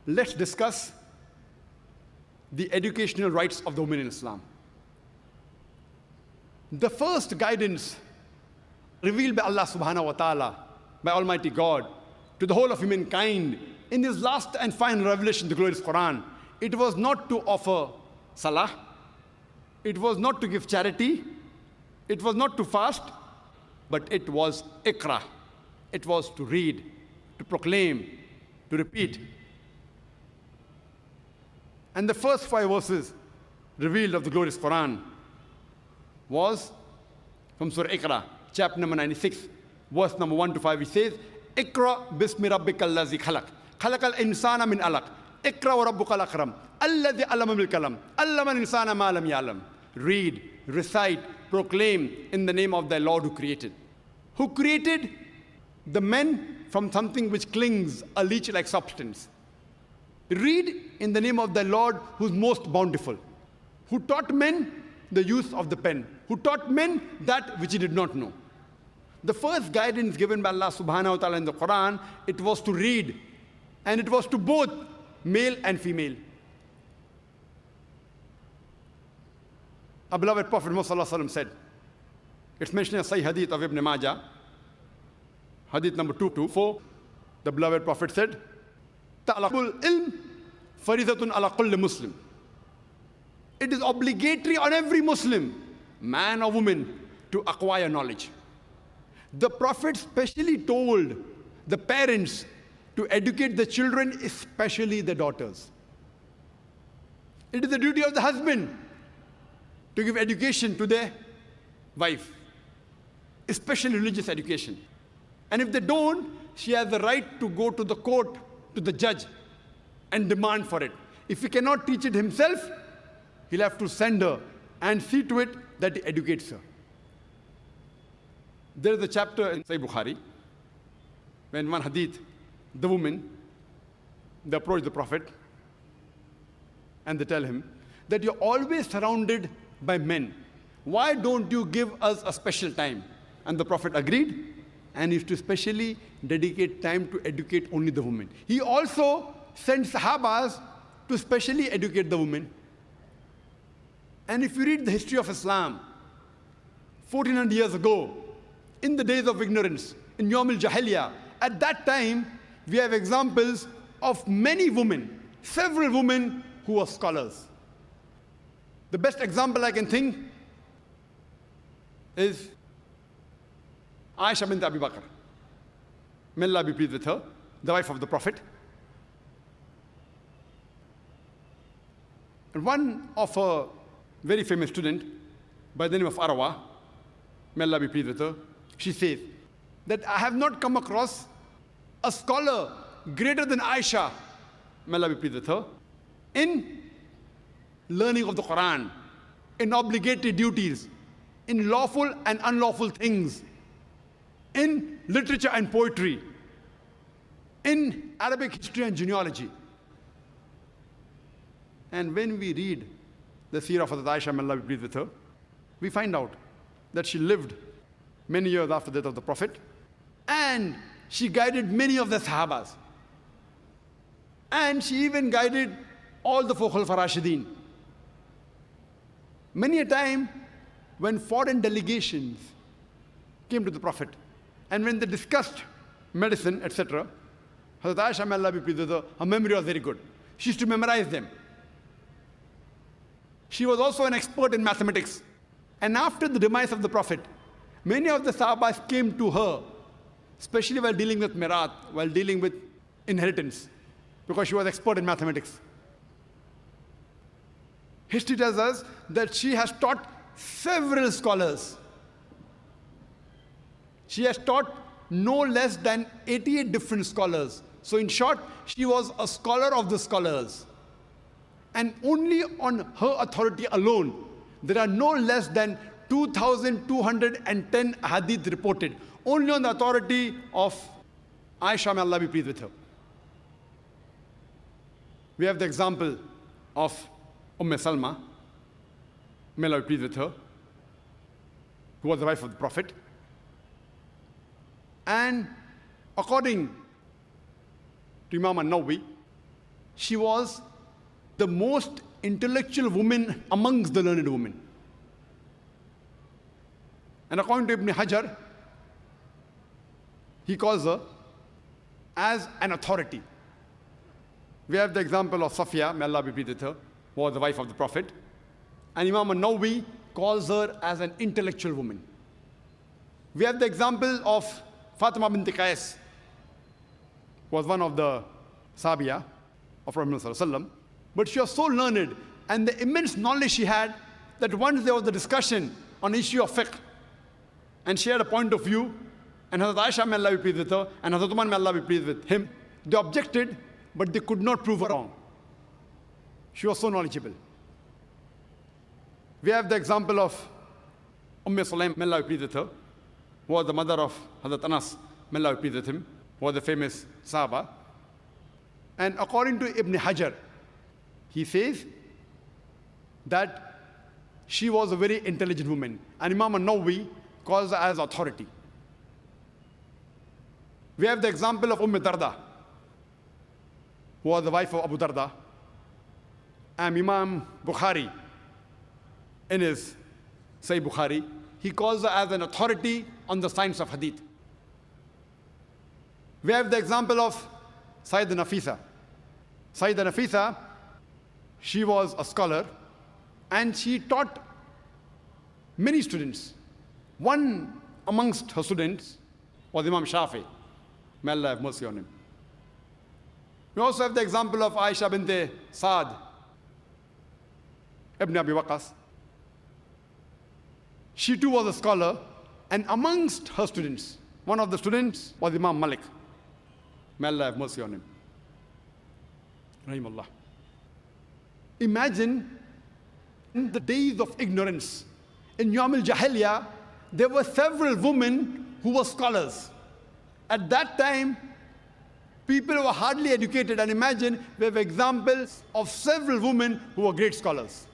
let's discuss the educational rights of the women in Islam. The first guidance revealed by Allah subhanahu wa ta'ala, by Almighty God, to the whole of humankind in His last and final revelation, the glorious Quran, it was not to offer salah, it was not to give charity, it was not to fast, but it was ikra. It was to read, to proclaim, to repeat. And the first 5 verses revealed of the glorious Quran was from Surah Iqra, chapter number 96, verse number 1 to 5. It says, Iqra bismi rabbikal ladzi khalaq, khalaqal insana min alaq, Iqra wa rabbukal akram, alladhi allama bil kalam, allama al insana ma lam ya'lam. Read, recite, proclaim in the name of thy Lord who created. Who created the men from something which clings, a leech-like substance. Read in the name of thy Lord who is most bountiful. Who taught men the use of the pen. Who taught men that which he did not know. The first guidance given by Allah subhanahu wa ta'ala in the Quran, it was to read. And it was to both male and female. Our beloved Prophet Muhammad said, it's mentioned in Sahih Hadith of Ibn Majah, Hadith number 224, the beloved Prophet said, Ta'laqul ilm faridatun ala kulli Muslim. It is obligatory on every Muslim, man or woman, to acquire knowledge. The Prophet specially told the parents to educate the children, especially the daughters. It is the duty of the husband to give education to their wife, especially religious education. And if they don't, she has the right to go to the court, to the judge, and demand for it. If he cannot teach it himself, he'll have to send her and see to it that he educates her. There is a chapter in Sahih Bukhari, when one hadith, the woman, they approach the Prophet, and they tell him that you're always surrounded by men. Why don't you give us a special time? And the Prophet agreed, and he used to specially dedicate time to educate only the women. He also sent Sahabas to specially educate the women. And if you read the history of Islam, 1400 years ago, in the days of ignorance, in Yawm al-Jahiliyyah, at that time, we have examples of many women, several women who were scholars. The best example I can think is Aisha bint Abi Bakr. May Allah be pleased with her, the wife of the Prophet. And one of her very famous student, by the name of Arwa, may Allah be pleased with her, she says that I have not come across a scholar greater than Aisha, may Allah be pleased with her, in learning of the Quran, in obligatory duties, in lawful and unlawful things, in literature and poetry, in Arabic history and genealogy. And when we read the seerah of Hazrat Aisha, may Allah be pleased with her, we find out that she lived many years after the death of the Prophet, and she guided many of the Sahabas. And she even guided all the four Khulafa Rashidin. Many a time, when foreign delegations came to the Prophet, and when they discussed medicine, etc., Hazrat Aisha, may Allah be pleased with her, her memory was very good. She used to memorize them. She was also an expert in mathematics. And after the demise of the Prophet, many of the Sahabas came to her, especially while dealing with Mirat, while dealing with inheritance, because she was expert in mathematics. History tells us that she has taught several scholars. She has taught no less than 88 different scholars. So in short, she was a scholar of the scholars. And only on her authority alone, there are no less than 2,210 hadith reported. Only on the authority of Aisha, may Allah be pleased with her. We have the example of Salma, may Allah be pleased with her, who was the wife of the Prophet. And according to Imam an-Nawawi, she was the most intellectual woman amongst the learned women. And according to Ibn Hajar, he calls her as an authority. We have the example of Safiya, may Allah be pleased with her, who was the wife of the Prophet. And Imam an-Nawawi calls her as an intellectual woman. We have the example of Fatima bint Qais, who was one of the Sahabiya of Prophet ﷺ. But she was so learned, and the immense knowledge she had, that once there was a discussion on the issue of fiqh, and she had a point of view, and Hazrat Aisha, may Allah be pleased with her, and Hazrat Umar, may Allah be pleased with him, they objected, but they could not prove her wrong. She was so knowledgeable. We have the example of Sulaim, may Allah be pleased with her, who was the mother of Hazrat Anas, may Allah be pleased with him, who was the famous Sahaba. And according to Ibn Hajar, he says that she was a very intelligent woman. And Imam an-Nawawi calls her as authority. We have the example of Darda, who was the wife of Abu Darda. And Imam Bukhari, in his Sahih Bukhari, he calls her as an authority on the science of hadith. We have the example of Sayyidah Nafisa. Sayyidah Nafisa, she was a scholar, and she taught many students. One amongst her students was Imam Shafi. May Allah have mercy on him. We also have the example of Aisha bint Saad ibn Abi Waqas. She too was a scholar, and amongst her students, one of the students was Imam Malik. May Allah have mercy on him. Rahimullah. Imagine in the days of ignorance, in Yawm al-Jahiliyyah, there were several women who were scholars. At that time, people were hardly educated, and imagine we have examples of several women who were great scholars.